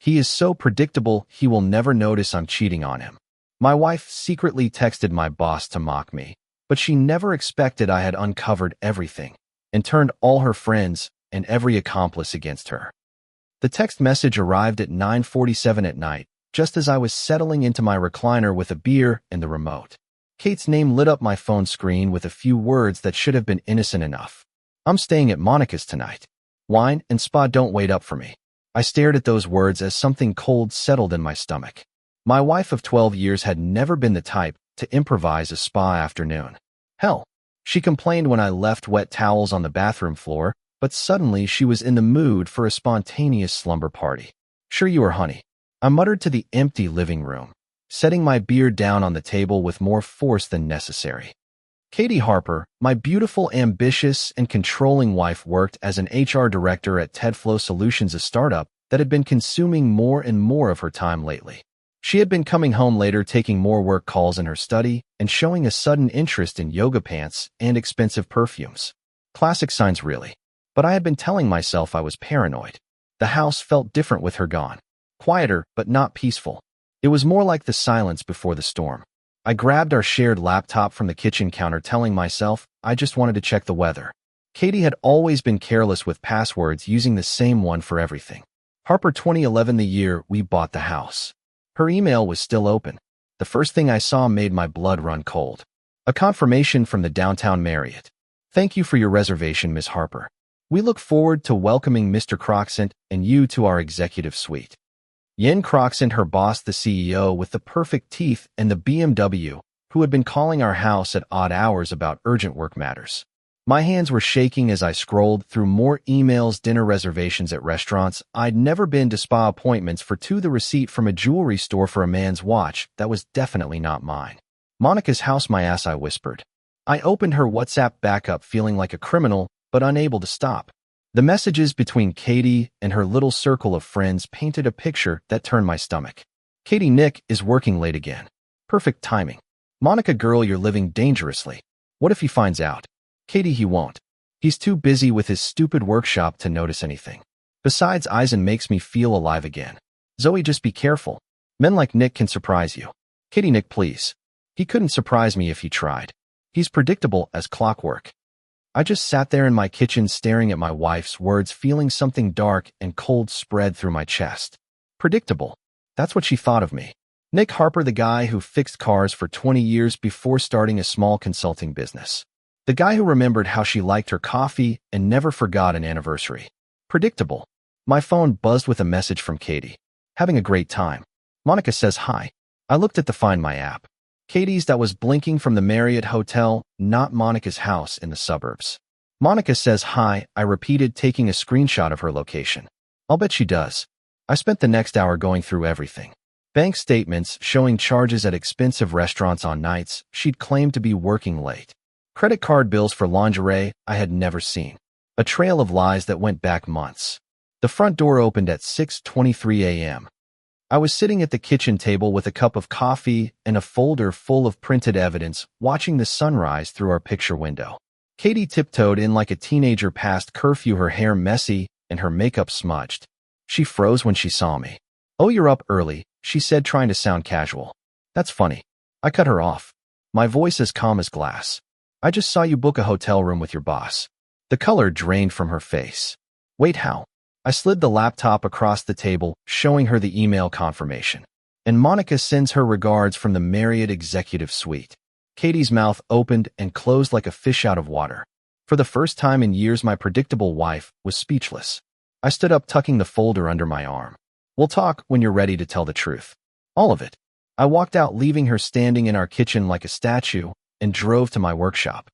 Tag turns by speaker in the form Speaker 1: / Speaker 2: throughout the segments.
Speaker 1: He is so predictable, he will never notice I'm cheating on him. My wife secretly texted my boss to mock me, but she never expected I had uncovered everything and turned all her friends and every accomplice against her. The text message arrived at 9:47 at night, just as I was settling into my recliner with a beer and the remote. Kate's name lit up my phone screen with a few words that should have been innocent enough. I'm staying at Monica's tonight. Wine and spa don't wait up for me. I stared at those words as something cold settled in my stomach. My wife of 12 years had never been the type to improvise a spa afternoon. Hell, she complained when I left wet towels on the bathroom floor, but suddenly she was in the mood for a spontaneous slumber party. Sure you are, honey, I muttered to the empty living room, setting my beer down on the table with more force than necessary. Katie Harper, my beautiful, ambitious, and controlling wife, worked as an HR director at TedFlow Solutions, a startup that had been consuming more and more of her time lately. She had been coming home later, taking more work calls in her study, and showing a sudden interest in yoga pants and expensive perfumes. Classic signs, really. But I had been telling myself I was paranoid. The house felt different with her gone. Quieter, but not peaceful. It was more like the silence before the storm. I grabbed our shared laptop from the kitchen counter, telling myself I just wanted to check the weather. Katie had always been careless with passwords, using the same one for everything. Harper, 2011, the year we bought the house. Her email was still open. The first thing I saw made my blood run cold. A confirmation from the downtown Marriott. Thank you for your reservation, Miss Harper. We look forward to welcoming Mr. Croxant and you to our executive suite. Yen Croxant, her boss, the CEO with the perfect teeth and the BMW, who had been calling our house at odd hours about urgent work matters. My hands were shaking as I scrolled through more emails, dinner reservations at restaurants I'd never been to, spa appointments for two, the receipt from a jewelry store for a man's watch that was definitely not mine. Monica's house, my ass, I whispered. I opened her WhatsApp backup, feeling like a criminal, but unable to stop. The messages between Katie and her little circle of friends painted a picture that turned my stomach. Katie, Nick is working late again. Perfect timing. Monica, girl, you're living dangerously. What if he finds out? Katie, he won't. He's too busy with his stupid workshop to notice anything. Besides, Eisen makes me feel alive again. Zoe, just be careful. Men like Nick can surprise you. Katie, Nick, please. He couldn't surprise me if he tried. He's predictable as clockwork. I just sat there in my kitchen staring at my wife's words, feeling something dark and cold spread through my chest. Predictable. That's what she thought of me. Nick Harper, the guy who fixed cars for 20 years before starting a small consulting business. The guy who remembered how she liked her coffee and never forgot an anniversary. Predictable. My phone buzzed with a message from Katie. Having a great time. Monica says hi. I looked at the Find My app. Katie's that was blinking from the Marriott Hotel, not Monica's house in the suburbs. Monica says hi, I repeated, taking a screenshot of her location. I'll bet she does. I spent the next hour going through everything. Bank statements showing charges at expensive restaurants on nights she'd claimed to be working late. Credit card bills for lingerie I had never seen. A trail of lies that went back months. The front door opened at 6:23 a.m. I was sitting at the kitchen table with a cup of coffee and a folder full of printed evidence, watching the sunrise through our picture window. Katie tiptoed in like a teenager past curfew, her hair messy and her makeup smudged. She froze when she saw me. Oh, you're up early, she said, trying to sound casual. That's funny. I cut her off. My voice as calm as glass. I just saw you book a hotel room with your boss. The color drained from her face. Wait, how? I slid the laptop across the table, showing her the email confirmation. And Monica sends her regards from the Marriott executive suite. Katie's mouth opened and closed like a fish out of water. For the first time in years, my predictable wife was speechless. I stood up, tucking the folder under my arm. We'll talk when you're ready to tell the truth. All of it. I walked out, leaving her standing in our kitchen like a statue, and drove to my workshop.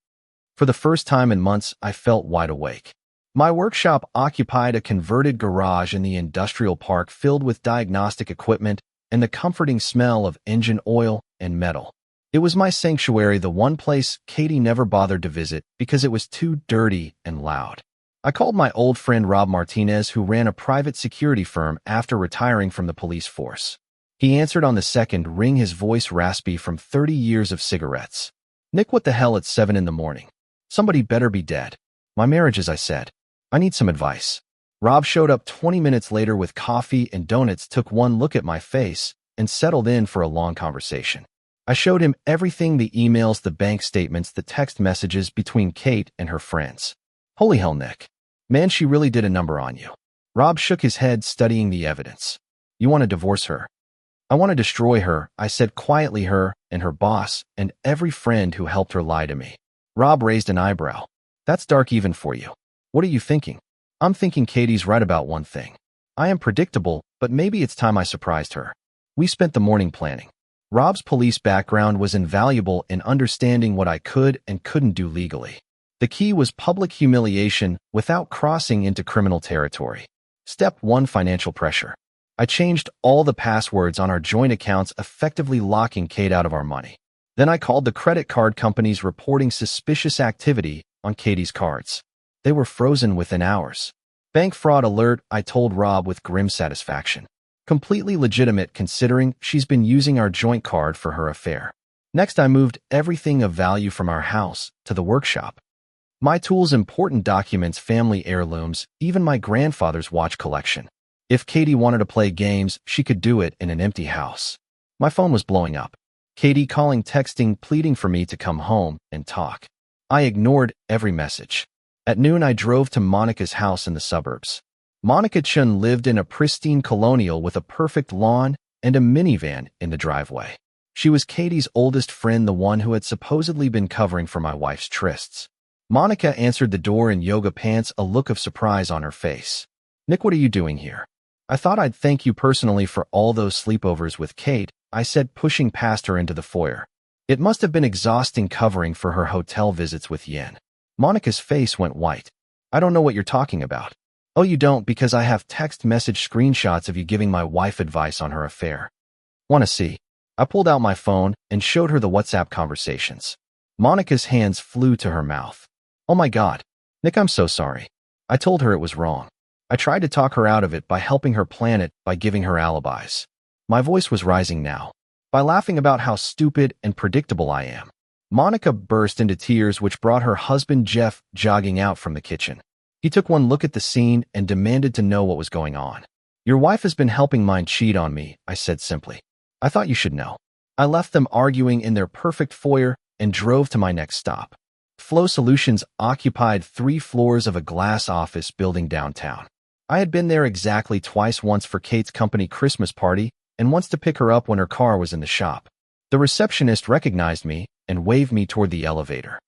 Speaker 1: For the first time in months, I felt wide awake. My workshop occupied a converted garage in the industrial park, filled with diagnostic equipment and the comforting smell of engine oil and metal. It was my sanctuary, the one place Katie never bothered to visit because it was too dirty and loud. I called my old friend Rob Martinez, who ran a private security firm after retiring from the police force. He answered on the second ring, his voice raspy from 30 years of cigarettes. Nick, what the hell at 7 in the morning? Somebody better be dead. My marriage, as I said. I need some advice. Rob showed up 20 minutes later with coffee and donuts, took one look at my face, and settled in for a long conversation. I showed him everything, the emails, the bank statements, the text messages between Kate and her friends. Holy hell, Nick. Man, she really did a number on you. Rob shook his head, studying the evidence. You want to divorce her? I want to destroy her, I said quietly, her and her boss and every friend who helped her lie to me. Rob raised an eyebrow. That's dark even for you. What are you thinking? I'm thinking Katie's right about one thing. I am predictable, but maybe it's time I surprised her. We spent the morning planning. Rob's police background was invaluable in understanding what I could and couldn't do legally. The key was public humiliation without crossing into criminal territory. Step 1: financial pressure. I changed all the passwords on our joint accounts, effectively locking Kate out of our money. Then I called the credit card companies, reporting suspicious activity on Katie's cards. They were frozen within hours. Bank fraud alert, I told Rob with grim satisfaction. Completely legitimate considering she's been using our joint card for her affair. Next, I moved everything of value from our house to the workshop. My tools, important documents, family heirlooms, even my grandfather's watch collection. If Katie wanted to play games, she could do it in an empty house. My phone was blowing up. Katie calling, texting, pleading for me to come home and talk. I ignored every message. At noon, I drove to Monica's house in the suburbs. Monica Chun lived in a pristine colonial with a perfect lawn and a minivan in the driveway. She was Katie's oldest friend, the one who had supposedly been covering for my wife's trysts. Monica answered the door in yoga pants, a look of surprise on her face. Nick, what are you doing here? I thought I'd thank you personally for all those sleepovers with Kate, I said, pushing past her into the foyer. It must have been exhausting covering for her hotel visits with Yin. Monica's face went white. I don't know what you're talking about. Oh, you don't, because I have text message screenshots of you giving my wife advice on her affair. Want to see? I pulled out my phone and showed her the WhatsApp conversations. Monica's hands flew to her mouth. Oh my God. Nick, I'm so sorry. I told her it was wrong. I tried to talk her out of it by helping her plan it, by giving her alibis. My voice was rising now. By laughing about how stupid and predictable I am. Monica burst into tears, which brought her husband Jeff jogging out from the kitchen. He took one look at the scene and demanded to know what was going on. Your wife has been helping mine cheat on me, I said simply. I thought you should know. I left them arguing in their perfect foyer and drove to my next stop. Flow Solutions occupied 3 floors of a glass office building downtown. I had been there exactly twice, once for Kate's company Christmas party and once to pick her up when her car was in the shop. The receptionist recognized me and waved me toward the elevator.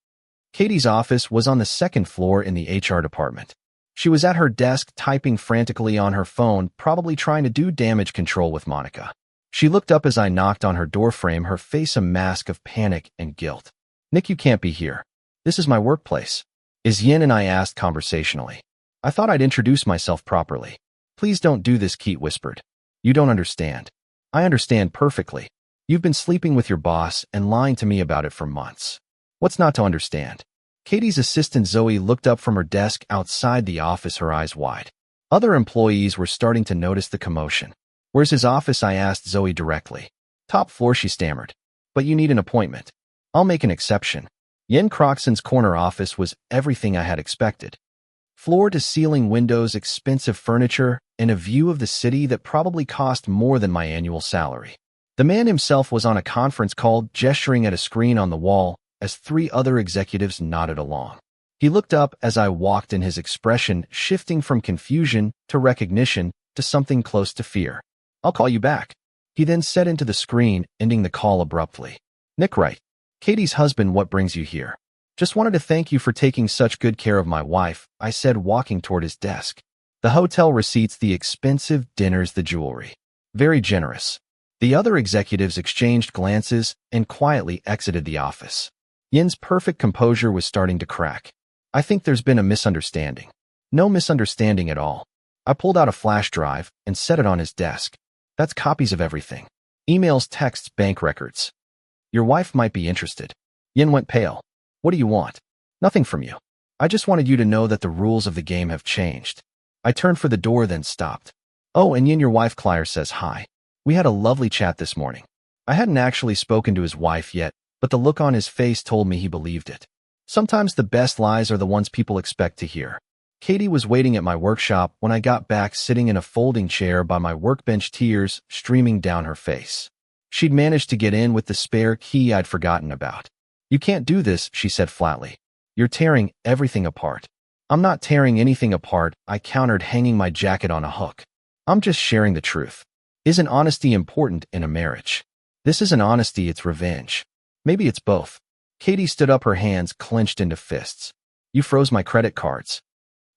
Speaker 1: Katie's office was on the 2nd floor in the HR department. She was at her desk typing frantically on her phone, probably trying to do damage control with Monica. She looked up as I knocked on her doorframe, her face a mask of panic and guilt. Nick, you can't be here. This is my workplace. Is Yin? And I asked conversationally. I thought I'd introduce myself properly. Please don't do this, Kate whispered. You don't understand. I understand perfectly. You've been sleeping with your boss and lying to me about it for months. What's not to understand? Katie's assistant Zoe looked up from her desk outside the office, her eyes wide. Other employees were starting to notice the commotion. Where's his office? I asked Zoe directly. Top floor, she stammered. But you need an appointment. I'll make an exception. Yin Croxon's corner office was everything I had expected. Floor-to-ceiling windows, expensive furniture, and a view of the city that probably cost more than my annual salary. The man himself was on a conference call, gesturing at a screen on the wall, as 3 other executives nodded along. He looked up as I walked in, his expression shifting from confusion to recognition to something close to fear. I'll call you back. He then said into the screen, ending the call abruptly. Nick Wright, Katie's husband, what brings you here? Just wanted to thank you for taking such good care of my wife, I said, walking toward his desk. The hotel receipts, the expensive dinners, the jewelry. Very generous. The other executives exchanged glances and quietly exited the office. Yin's perfect composure was starting to crack. I think there's been a misunderstanding. No misunderstanding at all. I pulled out a flash drive and set it on his desk. That's copies of everything. Emails, texts, bank records. Your wife might be interested. Yin went pale. What do you want? Nothing from you. I just wanted you to know that the rules of the game have changed. I turned for the door, then stopped. Oh, and Yin, your wife Claire says hi. We had a lovely chat this morning. I hadn't actually spoken to his wife yet, but the look on his face told me he believed it. Sometimes the best lies are the ones people expect to hear. Katie was waiting at my workshop when I got back, sitting in a folding chair by my workbench, tears streaming down her face. She'd managed to get in with the spare key I'd forgotten about. "You can't do this," she said flatly. "You're tearing everything apart." "I'm not tearing anything apart," I countered, hanging my jacket on a hook. "I'm just sharing the truth. Isn't honesty important in a marriage?" "This isn't honesty, it's revenge." "Maybe it's both." Katie stood up, her hands clenched into fists. "You froze my credit cards.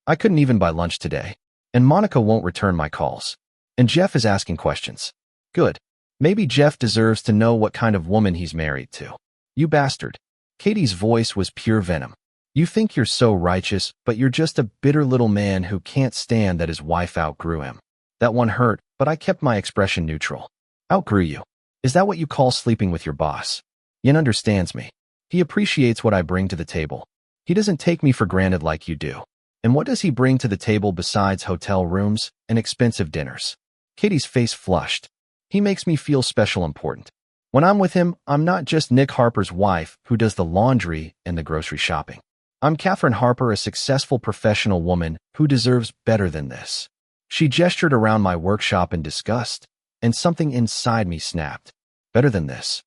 Speaker 1: I couldn't even buy lunch today. And Monica won't return my calls. And Jeff is asking questions." "Good. Maybe Jeff deserves to know what kind of woman he's married to." "You bastard." Katie's voice was pure venom. "You think you're so righteous, but you're just a bitter little man who can't stand that his wife outgrew him." That one hurt, but I kept my expression neutral. "Outgrew you? Is that what you call sleeping with your boss?" "Yin understands me. He appreciates what I bring to the table. He doesn't take me for granted like you do." "And what does he bring to the table besides hotel rooms and expensive dinners?" Katie's face flushed. "He makes me feel special, important. When I'm with him, I'm not just Nick Harper's wife who does the laundry and the grocery shopping. I'm Catherine Harper, a successful professional woman who deserves better than this." She gestured around my workshop in disgust, and something inside me snapped. "Better than this?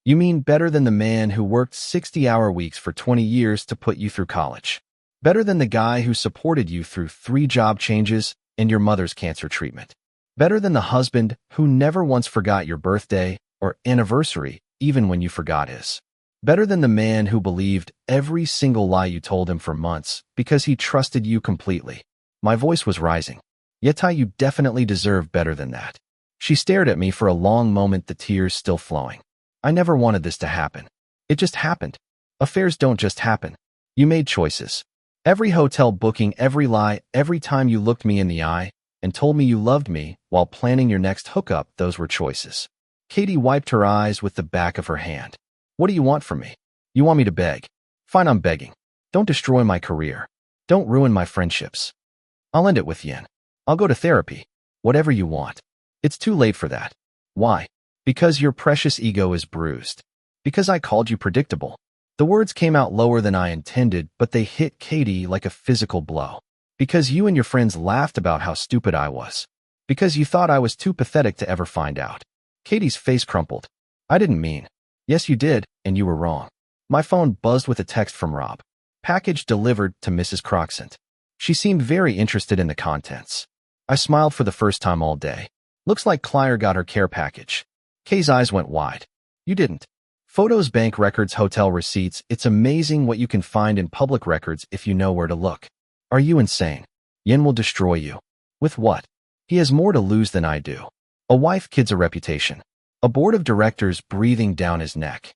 Speaker 1: You mean better than the man who worked 60-hour weeks for 20 years to put you through college? Better than the guy who supported you through 3 job changes and your mother's cancer treatment? Better than the husband who never once forgot your birthday or anniversary, even when you forgot his? Better than the man who believed every single lie you told him for months because he trusted you completely?" My voice was rising. "Yeta, you definitely deserve better than that." She stared at me for a long moment, the tears still flowing. "I never wanted this to happen. It just happened. Affairs don't just happen. You made choices. Every hotel booking, every lie, every time you looked me in the eye and told me you loved me while planning your next hookup, those were choices." Katie wiped her eyes with the back of her hand. "What do you want from me? You want me to beg? Fine, I'm begging. Don't destroy my career. Don't ruin my friendships. I'll end it with Yin. I'll go to therapy. Whatever you want. It's too late for that." "Why?" "Because your precious ego is bruised. Because I called you predictable." The words came out lower than I intended, but they hit Katie like a physical blow. "Because you and your friends laughed about how stupid I was. Because you thought I was too pathetic to ever find out." Katie's face crumpled. "I didn't mean." "Yes, you did, and you were wrong." My phone buzzed with a text from Rob. "Package delivered to Mrs. Croxant." She seemed very interested in the contents. I smiled for the first time all day. "Looks like Clyer got her care package." Kay's eyes went wide. "You didn't." "Photos, bank records, hotel receipts. It's amazing what you can find in public records if you know where to look." "Are you insane? Yin will destroy you." "With what?" "He has more to lose than I do. A wife, kids, a reputation. A board of directors breathing down his neck.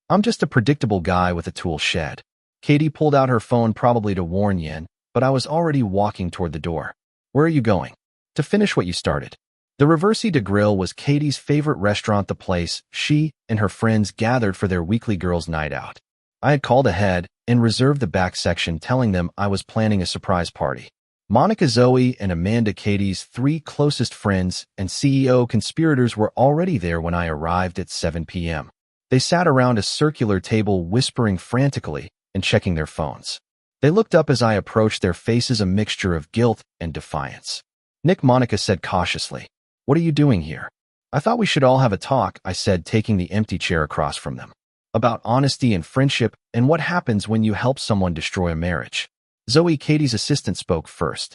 Speaker 1: I'm just a predictable guy with a tool shed." Katie pulled out her phone, probably to warn Yin, but I was already walking toward the door. "Where are you going?" "To finish what you started." The Reversi de Grill was Katie's favorite restaurant, the place she and her friends gathered for their weekly girls' night out. I had called ahead and reserved the back section, telling them I was planning a surprise party. Monica, Zoe, and Amanda, Katie's 3 closest friends and CEO conspirators, were already there when I arrived at 7 p.m. They sat around a circular table, whispering frantically and checking their phones. They looked up as I approached, their faces a mixture of guilt and defiance. "Nick," Monica said cautiously. "What are you doing here?" "I thought we should all have a talk," I said, taking the empty chair across from them. "About honesty and friendship and what happens when you help someone destroy a marriage." Zoe, Katie's assistant, spoke first.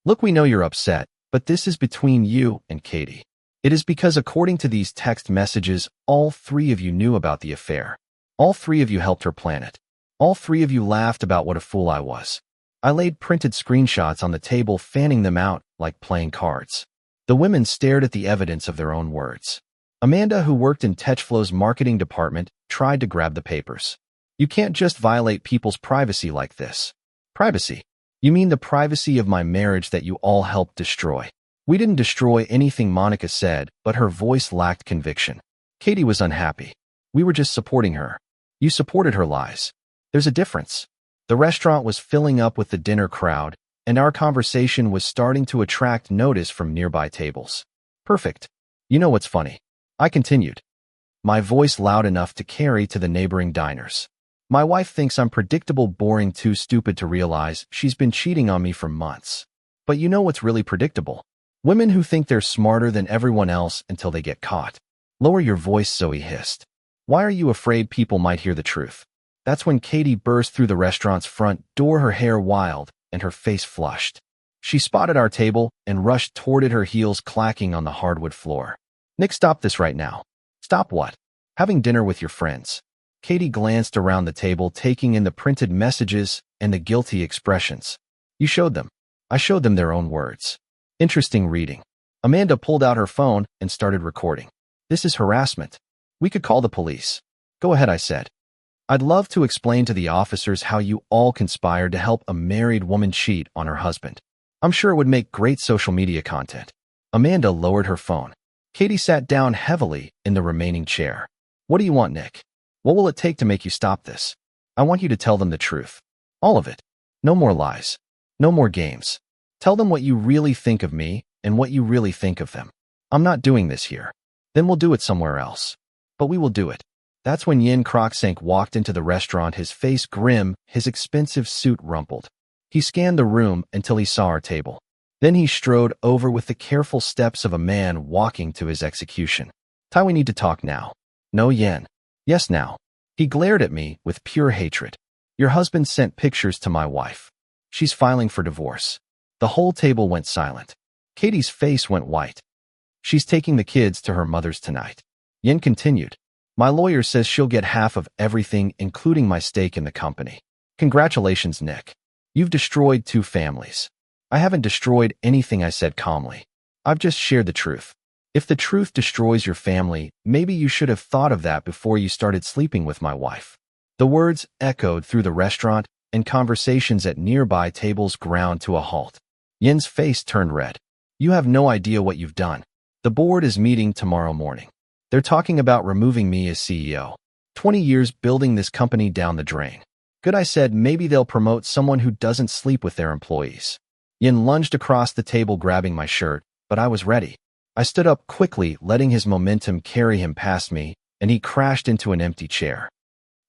Speaker 1: "Look, we know you're upset, but this is between you and Katie. It is because, according to these text messages, all 3 of you knew about the affair. All 3 of you helped her plan it. All 3 of you laughed about what a fool I was." I laid printed screenshots on the table, fanning them out like playing cards. The women stared at the evidence of their own words. Amanda, who worked in Techflow's marketing department, tried to grab the papers. "You can't just violate people's privacy like this." "Privacy? You mean the privacy of my marriage that you all helped destroy?" "We didn't destroy anything," Monica said, but her voice lacked conviction. Katie was unhappy. "We were just supporting her." "You supported her lies." "There's a difference." The restaurant was filling up with the dinner crowd, and our conversation was starting to attract notice from nearby tables. "Perfect. You know what's funny?" I continued, my voice loud enough to carry to the neighboring diners. My wife thinks I'm predictable, boring, too stupid to realize she's been cheating on me for months. But you know what's really predictable? Women who think they're smarter than everyone else until they get caught. Lower your voice, Zoe hissed. Why are you afraid people might hear the truth? That's when Katie burst through the restaurant's front door, her hair wild and her face flushed. She spotted our table and rushed toward it, her heels clacking on the hardwood floor. Nick, stop this right now. Stop what? Having dinner with your friends. Katie glanced around the table, taking in the printed messages and the guilty expressions. You showed them. I showed them their own words. Interesting reading. Amanda pulled out her phone and started recording. This is harassment. We could call the police. Go ahead, I said. I'd love to explain to the officers how you all conspired to help a married woman cheat on her husband. I'm sure it would make great social media content. Amanda lowered her phone. Katie sat down heavily in the remaining chair. What do you want, Nick? What will it take to make you stop this? I want you to tell them the truth. All of it. No more lies. No more games. Tell them what you really think of me and what you really think of them. I'm not doing this here. Then we'll do it somewhere else. But we will do it. That's when Yin Crocshank walked into the restaurant, his face grim, his expensive suit rumpled. He scanned the room until he saw our table. Then he strode over with the careful steps of a man walking to his execution. Tai, we need to talk now. No, Yin. Yes, now. He glared at me with pure hatred. Your husband sent pictures to my wife. She's filing for divorce. The whole table went silent. Katie's face went white. She's taking the kids to her mother's tonight. Yin continued. My lawyer says she'll get half of everything, including my stake in the company. Congratulations, Nick. You've destroyed 2 families. I haven't destroyed anything, I said calmly. I've just shared the truth. If the truth destroys your family, maybe you should have thought of that before you started sleeping with my wife. The words echoed through the restaurant, and conversations at nearby tables ground to a halt. Yin's face turned red. You have no idea what you've done. The board is meeting tomorrow morning. They're talking about removing me as CEO. 20 years building this company down the drain. Good, I said. Maybe they'll promote someone who doesn't sleep with their employees. Yin lunged across the table, grabbing my shirt, but I was ready. I stood up quickly, letting his momentum carry him past me, and he crashed into an empty chair.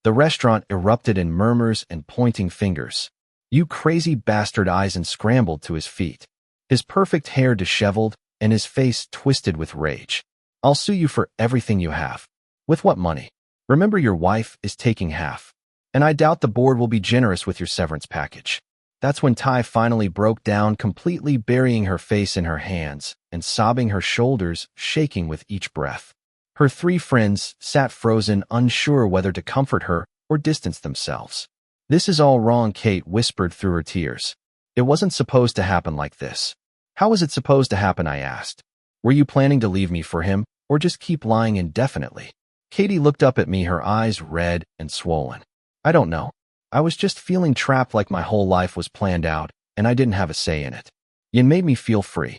Speaker 1: The restaurant erupted in murmurs and pointing fingers. You crazy bastard! Eisen scrambled to his feet. His perfect hair disheveled and his face twisted with rage. I'll sue you for everything you have. With what money? Remember, your wife is taking half. And I doubt the board will be generous with your severance package. That's when Tai finally broke down, completely burying her face in her hands and sobbing, her shoulders shaking with each breath. Her 3 friends sat frozen, unsure whether to comfort her or distance themselves. This is all wrong, Kate whispered through her tears. It wasn't supposed to happen like this. How was it supposed to happen, I asked. Were you planning to leave me for him, or just keep lying indefinitely? Katie looked up at me, her eyes red and swollen. I don't know. I was just feeling trapped, like my whole life was planned out, and I didn't have a say in it. Yin made me feel free.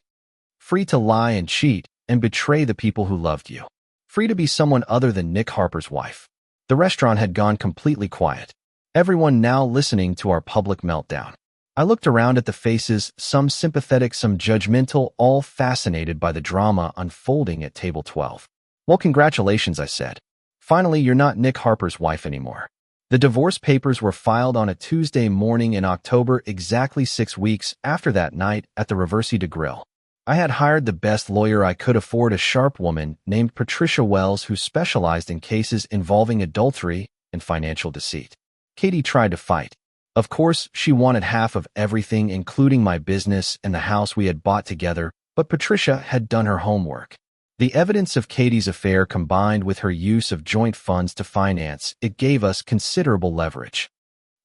Speaker 1: Free to lie and cheat and betray the people who loved you. Free to be someone other than Nick Harper's wife. The restaurant had gone completely quiet. Everyone now listening to our public meltdown. I looked around at the faces, some sympathetic, some judgmental, all fascinated by the drama unfolding at table 12. Well, congratulations, I said. Finally, you're not Nick Harper's wife anymore. The divorce papers were filed on a Tuesday morning in October, exactly 6 weeks after that night at the Reversi de Grill. I had hired the best lawyer I could afford, a sharp woman named Patricia Wells, who specialized in cases involving adultery and financial deceit. Katie tried to fight. Of course, she wanted half of everything, including my business and the house we had bought together, but Patricia had done her homework. The evidence of Katie's affair, combined with her use of joint funds to finance it, gave us considerable leverage.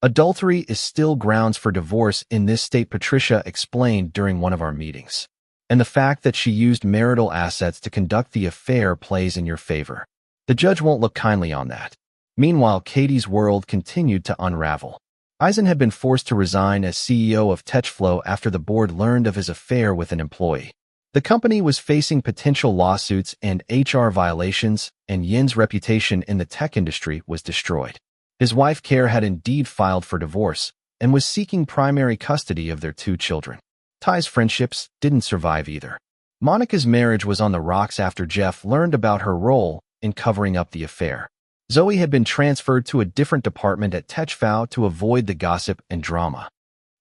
Speaker 1: Adultery is still grounds for divorce in this state, Patricia explained during one of our meetings. And the fact that she used marital assets to conduct the affair plays in your favor. The judge won't look kindly on that. Meanwhile, Katie's world continued to unravel. Eisen had been forced to resign as CEO of TechFlow after the board learned of his affair with an employee. The company was facing potential lawsuits and HR violations, and Yin's reputation in the tech industry was destroyed. His wife, Care, had indeed filed for divorce and was seeking primary custody of their 2 children. Ty's friendships didn't survive either. Monica's marriage was on the rocks after Jeff learned about her role in covering up the affair. Zoe had been transferred to a different department at Techfau to avoid the gossip and drama.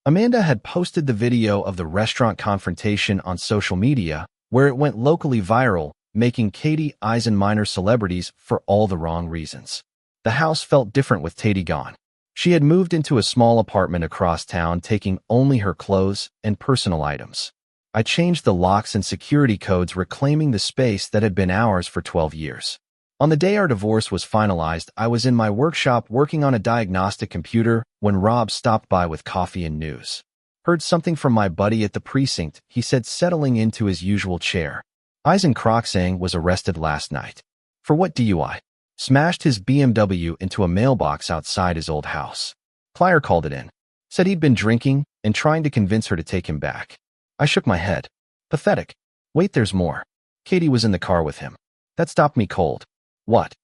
Speaker 1: Amanda had posted the video of the restaurant confrontation on social media, where it went locally viral, making Katie eyes and minor celebrities for all the wrong reasons. The house felt different with Katie gone. She had moved into a small apartment across town, taking only her clothes and personal items. I changed the locks and security codes, reclaiming the space that had been ours for 12 years. On the day our divorce was finalized, I was in my workshop working on a diagnostic computer when Rob stopped by with coffee and news. Heard something from my buddy at the precinct, he said, settling into his usual chair. Eisen Croxang was arrested last night. For what DUI? Smashed his BMW into a mailbox outside his old house. Clyer called it in. Said he'd been drinking and trying to convince her to take him back. I shook my head. Pathetic. Wait, there's more. Katie was in the car with him. That stopped me cold. What?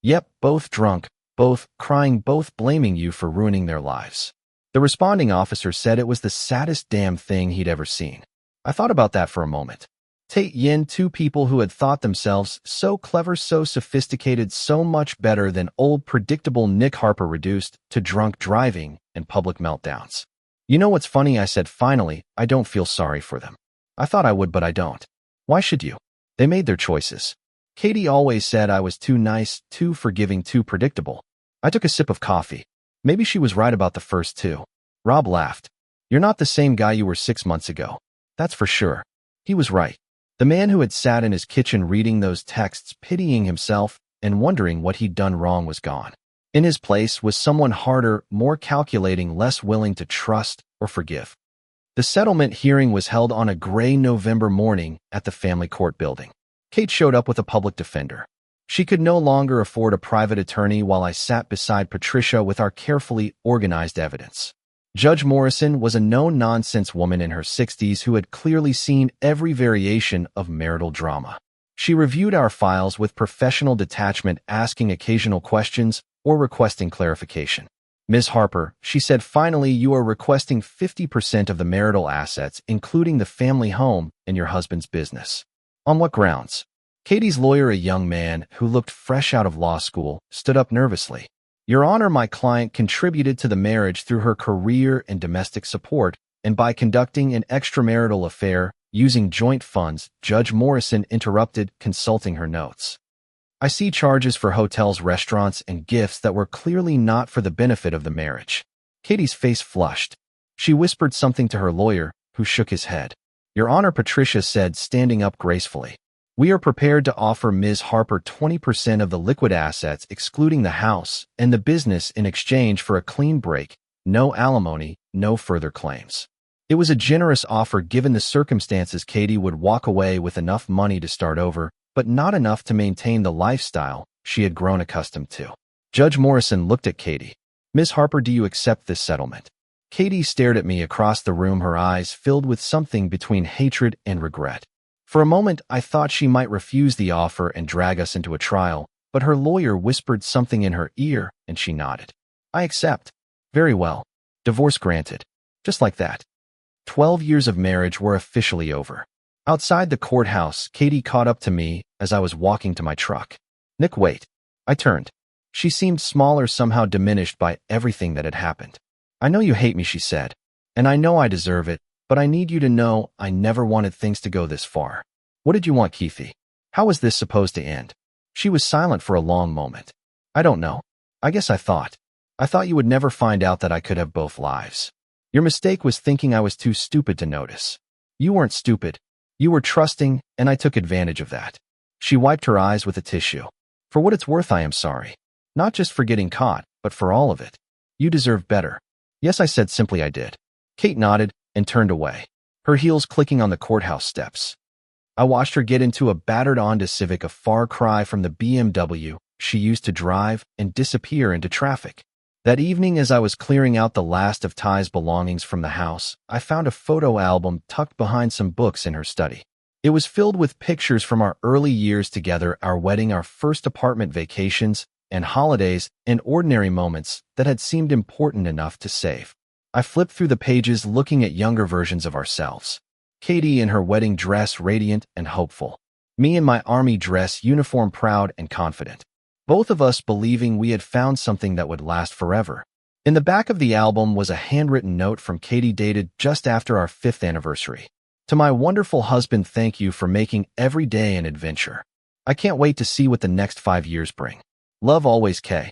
Speaker 1: Yep, both drunk, both crying, both blaming you for ruining their lives. The responding officer said it was the saddest damn thing he'd ever seen. I thought about that for a moment. Tate Yin, two people who had thought themselves so clever, so sophisticated, so much better than old, predictable Nick Harper, reduced to drunk driving and public meltdowns. You know what's funny? I said finally, I don't feel sorry for them. I thought I would, but I don't. Why should you? They made their choices. Katie always said I was too nice, too forgiving, too predictable. I took a sip of coffee. Maybe she was right about the first two. Rob laughed. You're not the same guy you were 6 months ago. That's for sure. He was right. The man who had sat in his kitchen reading those texts, pitying himself and wondering what he'd done wrong, was gone. In his place was someone harder, more calculating, less willing to trust or forgive. The settlement hearing was held on a gray November morning at the family court building. Kate showed up with a public defender. She could no longer afford a private attorney while I sat beside Patricia with our carefully organized evidence. Judge Morrison was a no-nonsense woman in her 60s who had clearly seen every variation of marital drama. She reviewed our files with professional detachment, asking occasional questions or requesting clarification. Ms. Harper, she said finally, you are requesting 50% of the marital assets, including the family home and your husband's business. On what grounds? Katie's lawyer, a young man who looked fresh out of law school, stood up nervously. Your Honor, my client contributed to the marriage through her career and domestic support, and by conducting an extramarital affair using joint funds. Judge Morrison interrupted, consulting her notes. I see charges for hotels, restaurants, and gifts that were clearly not for the benefit of the marriage. Katie's face flushed. She whispered something to her lawyer, who shook his head. Your Honor, Patricia said, standing up gracefully. We are prepared to offer Ms. Harper 20% of the liquid assets, excluding the house and the business, in exchange for a clean break, no alimony, no further claims. It was a generous offer given the circumstances. Katie would walk away with enough money to start over, but not enough to maintain the lifestyle she had grown accustomed to. Judge Morrison looked at Katie. Ms. Harper, do you accept this settlement? Katie stared at me across the room, her eyes filled with something between hatred and regret. For a moment, I thought she might refuse the offer and drag us into a trial, but her lawyer whispered something in her ear, and she nodded. I accept. Very well. Divorce granted. Just like that. 12 years of marriage were officially over. Outside the courthouse, Katie caught up to me as I was walking to my truck. Nick, wait. I turned. She seemed smaller, somehow diminished by everything that had happened. I know you hate me, she said, and I know I deserve it, but I need you to know I never wanted things to go this far. What did you want, Keithy? How was this supposed to end? She was silent for a long moment. I don't know. I guess I thought you would never find out that I could have both lives. Your mistake was thinking I was too stupid to notice. You weren't stupid. You were trusting, and I took advantage of that. She wiped her eyes with a tissue. For what it's worth, I am sorry. Not just for getting caught, but for all of it. You deserve better. Yes, I said simply I did. Kate nodded and turned away, her heels clicking on the courthouse steps. I watched her get into a battered Honda Civic, a far cry from the BMW she used to drive, and disappear into traffic. That evening, as I was clearing out the last of Ty's belongings from the house, I found a photo album tucked behind some books in her study. It was filled with pictures from our early years together, our wedding, our first apartment vacations, and holidays, and ordinary moments that had seemed important enough to save. I flipped through the pages, looking at younger versions of ourselves. Katie in her wedding dress, radiant and hopeful. Me in my army dress uniform, proud and confident. both of us believing we had found something that would last forever. In the back of the album was a handwritten note from Katie dated just after our 5th anniversary. To my wonderful husband, thank you for making every day an adventure. I can't wait to see what the next 5 years bring. Love always, Kay.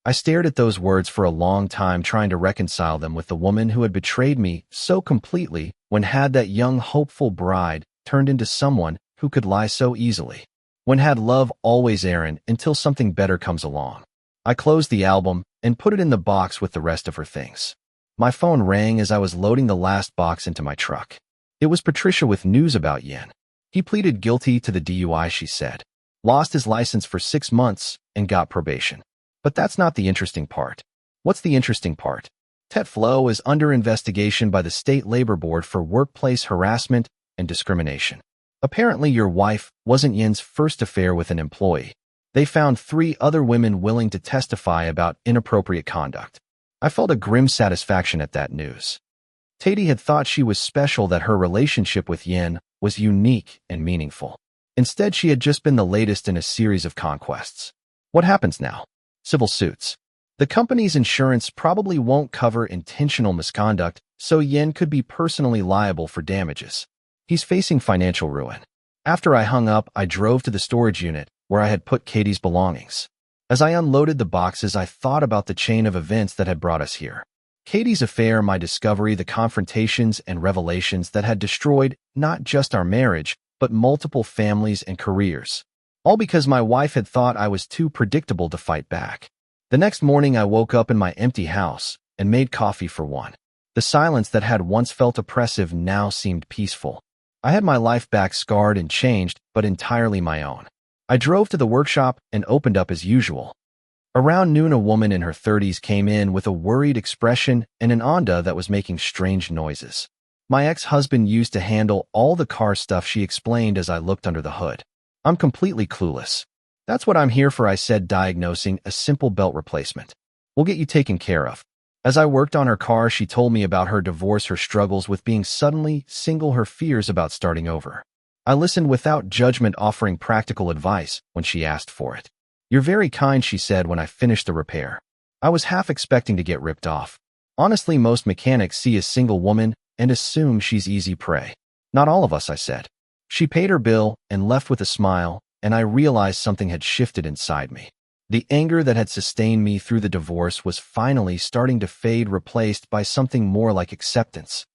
Speaker 1: I stared at those words for a long time, trying to reconcile them with the woman who had betrayed me so completely when had that young, hopeful bride turned into someone who could lie so easily. When had love always, Aaron, until something better comes along. I closed the album and put it in the box with the rest of her things. My phone rang as I was loading the last box into my truck. It was Patricia with news about Yen. He pleaded guilty to the DUI, she said, lost his license for 6 months, and got probation. But that's not the interesting part. What's the interesting part? Tet Flo is under investigation by the State Labor Board for workplace harassment and discrimination. Apparently, your wife wasn't Yen's first affair with an employee. They found 3 other women willing to testify about inappropriate conduct. I felt a grim satisfaction at that news. Tati had thought she was special, that her relationship with Yen was unique and meaningful. Instead, she had just been the latest in a series of conquests. What happens now? Civil suits. The company's insurance probably won't cover intentional misconduct, so Yen could be personally liable for damages. He's facing financial ruin. After I hung up, I drove to the storage unit where I had put Katie's belongings. As I unloaded the boxes, I thought about the chain of events that had brought us here. Katie's affair, my discovery, the confrontations and revelations that had destroyed not just our marriage, but multiple families and careers. All because my wife had thought I was too predictable to fight back. The next morning, I woke up in my empty house and made coffee for one. The silence that had once felt oppressive now seemed peaceful. I had my life back, scarred and changed, but entirely my own. I drove to the workshop and opened up as usual. Around noon, a woman in her 30s came in with a worried expression and an Honda that was making strange noises. My ex-husband used to handle all the car stuff, she explained as I looked under the hood. I'm completely clueless. That's what I'm here for, I said, diagnosing a simple belt replacement. We'll get you taken care of. As I worked on her car, she told me about her divorce, her struggles with being suddenly single, her fears about starting over. I listened without judgment, offering practical advice when she asked for it. You're very kind, she said when I finished the repair. I was half expecting to get ripped off. Honestly, most mechanics see a single woman and assume she's easy prey. Not all of us, I said. She paid her bill and left with a smile, and I realized something had shifted inside me. The anger that had sustained me through the divorce was finally starting to fade, replaced by something more like acceptance.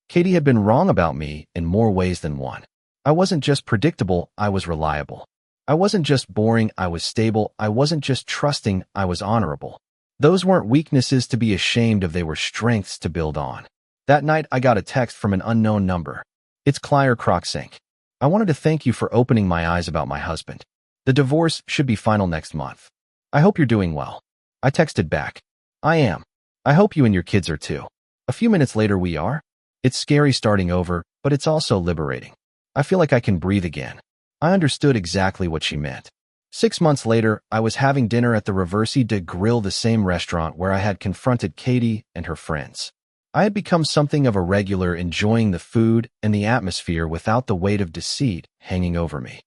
Speaker 1: Katie had been wrong about me in more ways than one. I wasn't just predictable, I was reliable. I wasn't just boring, I was stable. I wasn't just trusting, I was honorable. Those weren't weaknesses to be ashamed of, they were strengths to build on. That night, I got a text from an unknown number. It's Claire Crocsink. I wanted to thank you for opening my eyes about my husband. The divorce should be final next month. I hope you're doing well. I texted back. I am. I hope you and your kids are too. A few minutes later, we are. It's scary starting over, but it's also liberating. I feel like I can breathe again. I understood exactly what she meant. 6 months later, I was having dinner at the Reversi de Grill, the same restaurant where I had confronted Katie and her friends. I had become something of a regular, enjoying the food and the atmosphere without the weight of deceit hanging over me.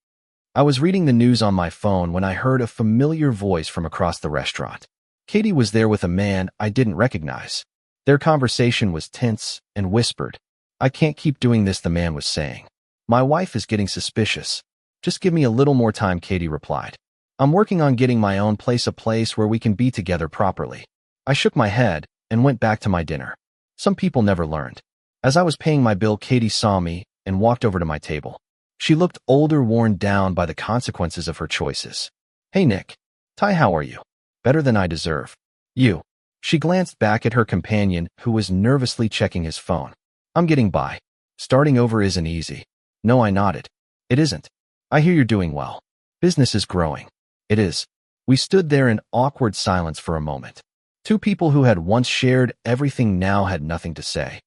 Speaker 1: I was reading the news on my phone when I heard a familiar voice from across the restaurant. Katie was there with a man I didn't recognize. Their conversation was tense and whispered. I can't keep doing this, the man was saying. My wife is getting suspicious. Just give me a little more time, Katie replied. I'm working on getting my own place, a place where we can be together properly. I shook my head and went back to my dinner. Some people never learned. As I was paying my bill, Katie saw me and walked over to my table. She looked older, worn down by the consequences of her choices. Hey, Nick. Ty, how are you? Better than I deserve. You. She glanced back at her companion, who was nervously checking his phone. I'm getting by. Starting over isn't easy. No, I nodded. It isn't. I hear you're doing well. Business is growing. It is. We stood there in awkward silence for a moment. Two people who had once shared everything now had nothing to say.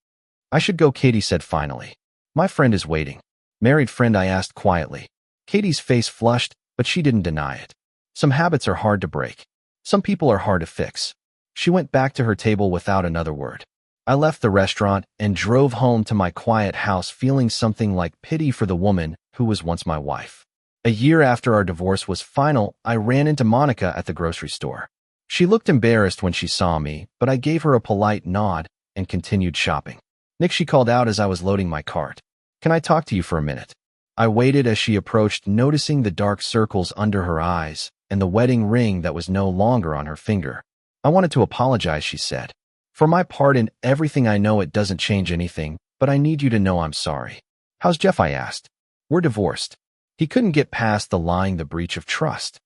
Speaker 1: I should go, Katie said finally. My friend is waiting. Married friend, I asked quietly. Katie's face flushed, but she didn't deny it. Some habits are hard to break. Some people are hard to fix. She went back to her table without another word. I left the restaurant and drove home to my quiet house, feeling something like pity for the woman who was once my wife. A year after our divorce was final, I ran into Monica at the grocery store. She looked embarrassed when she saw me, but I gave her a polite nod and continued shopping. Nick, she called out as I was loading my cart. Can I talk to you for a minute? I waited as she approached, noticing the dark circles under her eyes and the wedding ring that was no longer on her finger. I wanted to apologize, she said. For my part in everything, I know it doesn't change anything, but I need you to know I'm sorry. How's Jeff? I asked. We're divorced. He couldn't get past the lying, the breach of trust.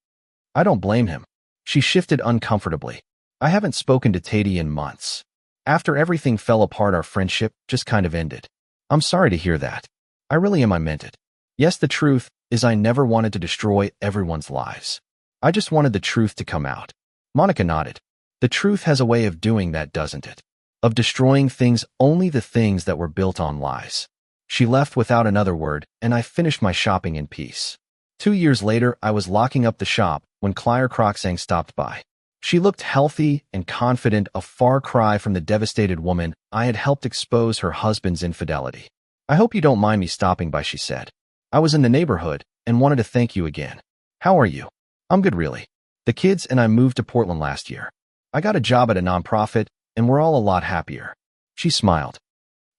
Speaker 1: I don't blame him. She shifted uncomfortably. I haven't spoken to Tati in months. After everything fell apart, our friendship just kind of ended. I'm sorry to hear that. I really am. I meant it. Yes, the truth is I never wanted to destroy everyone's lives. I just wanted the truth to come out. Monica nodded. The truth has a way of doing that, doesn't it? Of destroying things, only the things that were built on lies. She left without another word, and I finished my shopping in peace. 2 years later, I was locking up the shop when Claire Croxang stopped by. She looked healthy and confident, a far cry from the devastated woman I had helped expose her husband's infidelity. I hope you don't mind me stopping by, she said. I was in the neighborhood and wanted to thank you again. How are you? I'm good, really. The kids and I moved to Portland last year. I got a job at a nonprofit, and we're all a lot happier. She smiled.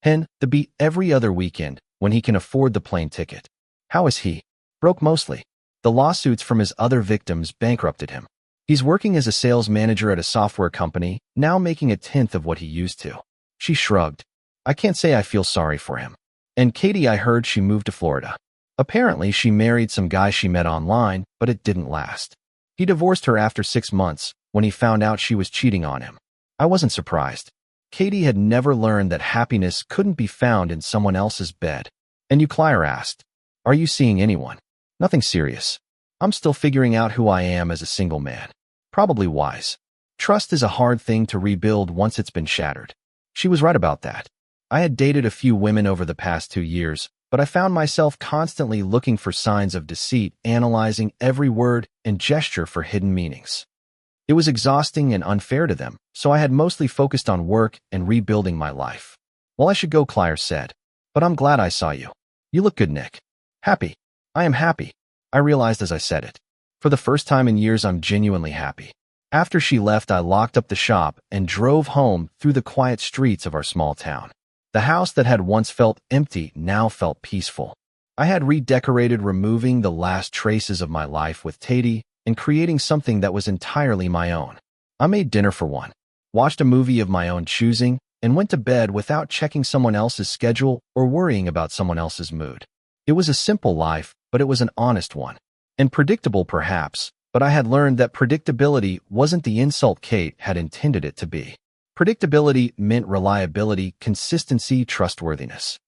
Speaker 1: Hen, the beat every other weekend when he can afford the plane ticket. How is he? Broke mostly. The lawsuits from his other victims bankrupted him. He's working as a sales manager at a software company, now making a tenth of what he used to. She shrugged. I can't say I feel sorry for him. And Katie, I heard she moved to Florida. Apparently, she married some guy she met online, but it didn't last. He divorced her after 6 months when he found out she was cheating on him. I wasn't surprised. Katie had never learned that happiness couldn't be found in someone else's bed. And you, Claire asked, are you seeing anyone? Nothing serious. I'm still figuring out who I am as a single man. Probably wise. Trust is a hard thing to rebuild once it's been shattered. She was right about that. I had dated a few women over the past 2 years, but I found myself constantly looking for signs of deceit, analyzing every word and gesture for hidden meanings. It was exhausting and unfair to them, so I had mostly focused on work and rebuilding my life. Well, I should go, Claire said. But I'm glad I saw you. You look good, Nick. Happy. I am happy. I realized as I said it. For the first time in years, I'm genuinely happy. After she left, I locked up the shop and drove home through the quiet streets of our small town. The house that had once felt empty now felt peaceful. I had redecorated, removing the last traces of my life with Tati and creating something that was entirely my own. I made dinner for one, watched a movie of my own choosing, and went to bed without checking someone else's schedule or worrying about someone else's mood. It was a simple life, but it was an honest one. And predictable, perhaps, but I had learned that predictability wasn't the insult Kate had intended it to be. Predictability meant reliability, consistency, trustworthiness.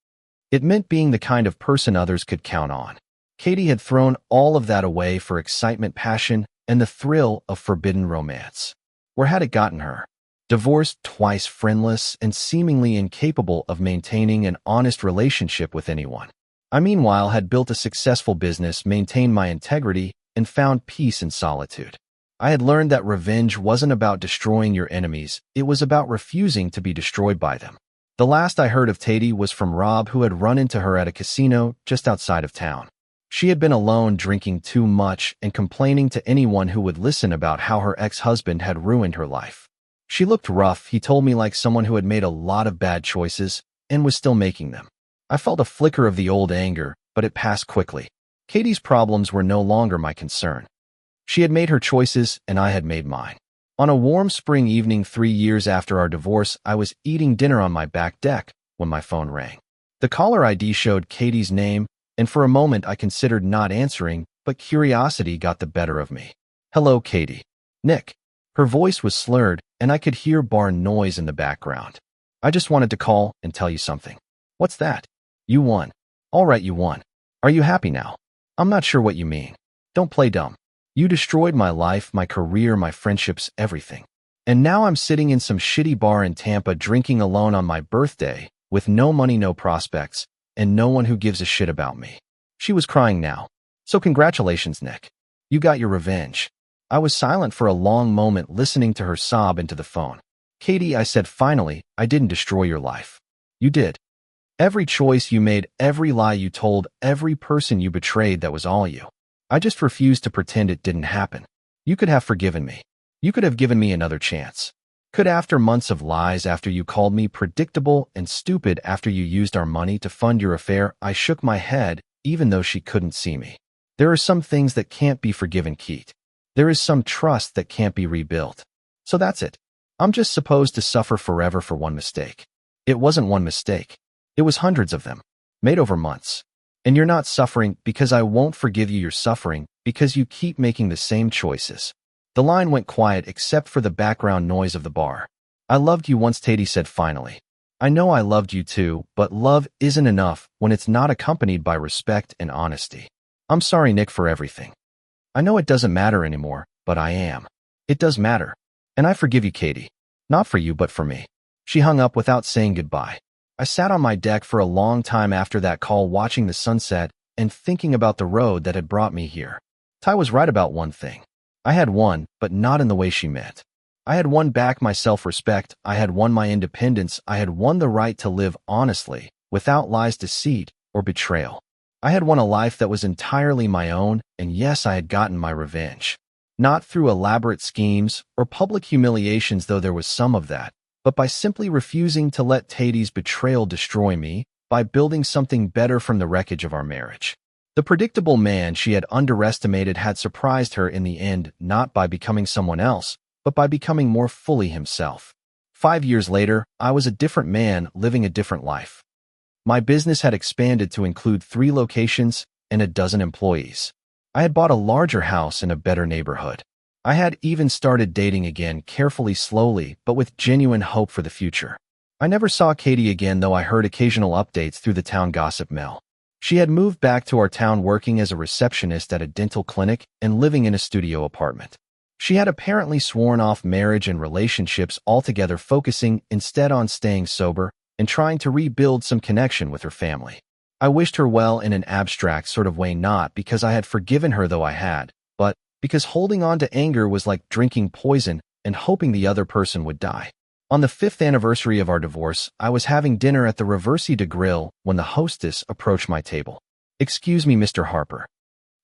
Speaker 1: It meant being the kind of person others could count on. Katie had thrown all of that away for excitement, passion, and the thrill of forbidden romance. Where had it gotten her? Divorced, twice friendless, and seemingly incapable of maintaining an honest relationship with anyone. I, meanwhile, had built a successful business, maintained my integrity, and found peace in solitude. I had learned that revenge wasn't about destroying your enemies, it was about refusing to be destroyed by them. The last I heard of Tati was from Rob, who had run into her at a casino just outside of town. She had been alone, drinking too much, and complaining to anyone who would listen about how her ex-husband had ruined her life. She looked rough, he told me, like someone who had made a lot of bad choices and was still making them. I felt a flicker of the old anger, but it passed quickly. Katie's problems were no longer my concern. She had made her choices, and I had made mine. On a warm spring evening 3 years after our divorce, I was eating dinner on my back deck when my phone rang. The caller ID showed Katie's name, and for a moment I considered not answering, but curiosity got the better of me. Hello, Katie. Nick. Her voice was slurred, and I could hear barn noise in the background. I just wanted to call and tell you something. What's that? You won. All right, you won. Are you happy now? I'm not sure what you mean. Don't play dumb. You destroyed my life, my career, my friendships, everything. And now I'm sitting in some shitty bar in Tampa drinking alone on my birthday, with no money, no prospects, and no one who gives a shit about me. She was crying now. So congratulations, Nick. You got your revenge. I was silent for a long moment, listening to her sob into the phone. Katie, I said finally, I didn't destroy your life. You did. Every choice you made, every lie you told, every person you betrayed, that was all you. I just refused to pretend it didn't happen. You could have forgiven me. You could have given me another chance. Could after months of lies, after you called me predictable and stupid, after you used our money to fund your affair, I shook my head, even though she couldn't see me. There are some things that can't be forgiven, Keith. There is some trust that can't be rebuilt. So that's it. I'm just supposed to suffer forever for one mistake. It wasn't one mistake. It was hundreds of them, made over months. And you're not suffering because I won't forgive you. You're suffering because you keep making the same choices. The line went quiet except for the background noise of the bar. I loved you once, Teddy said finally. I know I loved you too, but love isn't enough when it's not accompanied by respect and honesty. I'm sorry, Nick, for everything. I know it doesn't matter anymore, but I am. It does matter. And I forgive you, Katie. Not for you, but for me. She hung up without saying goodbye. I sat on my deck for a long time after that call, watching the sunset and thinking about the road that had brought me here. Ty was right about one thing. I had won, but not in the way she meant. I had won back my self-respect. I had won my independence. I had won the right to live honestly, without lies, deceit, or betrayal. I had won a life that was entirely my own, and yes, I had gotten my revenge. Not through elaborate schemes or public humiliations, though there was some of that, but by simply refusing to let Teddy's betrayal destroy me, by building something better from the wreckage of our marriage. The predictable man she had underestimated had surprised her in the end, not by becoming someone else, but by becoming more fully himself. 5 years later, I was a different man living a different life. My business had expanded to include 3 locations and a dozen employees. I had bought a larger house in a better neighborhood. I had even started dating again, carefully, slowly, but with genuine hope for the future. I never saw Katie again, though I heard occasional updates through the town gossip mill. She had moved back to our town, working as a receptionist at a dental clinic and living in a studio apartment. She had apparently sworn off marriage and relationships altogether, focusing instead on staying sober and trying to rebuild some connection with her family. I wished her well in an abstract sort of way, not because I had forgiven her, though I had, but because holding on to anger was like drinking poison and hoping the other person would die. On the 5th anniversary of our divorce, I was having dinner at the Reversi de Grill when the hostess approached my table. "Excuse me, Mr. Harper.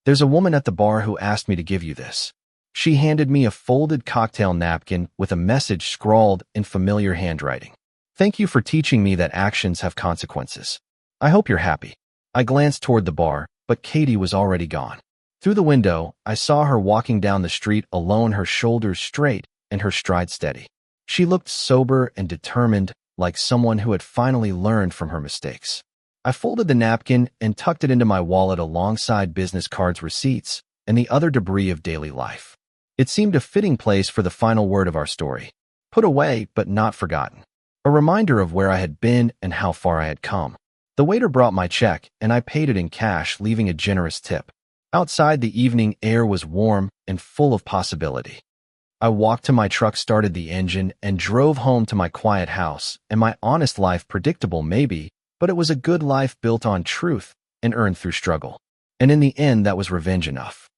Speaker 1: There's a woman at the bar who asked me to give you this." She handed me a folded cocktail napkin with a message scrawled in familiar handwriting. "Thank you for teaching me that actions have consequences. I hope you're happy." I glanced toward the bar, but Katie was already gone. Through the window, I saw her walking down the street alone, her shoulders straight and her stride steady. She looked sober and determined, like someone who had finally learned from her mistakes. I folded the napkin and tucked it into my wallet alongside business cards, receipts, and the other debris of daily life. It seemed a fitting place for the final word of our story. Put away, but not forgotten. A reminder of where I had been and how far I had come. The waiter brought my check, and I paid it in cash, leaving a generous tip. Outside, the evening air was warm and full of possibility. I walked to my truck, started the engine, and drove home to my quiet house and my honest life. Predictable, maybe, but it was a good life built on truth and earned through struggle. And in the end, that was revenge enough.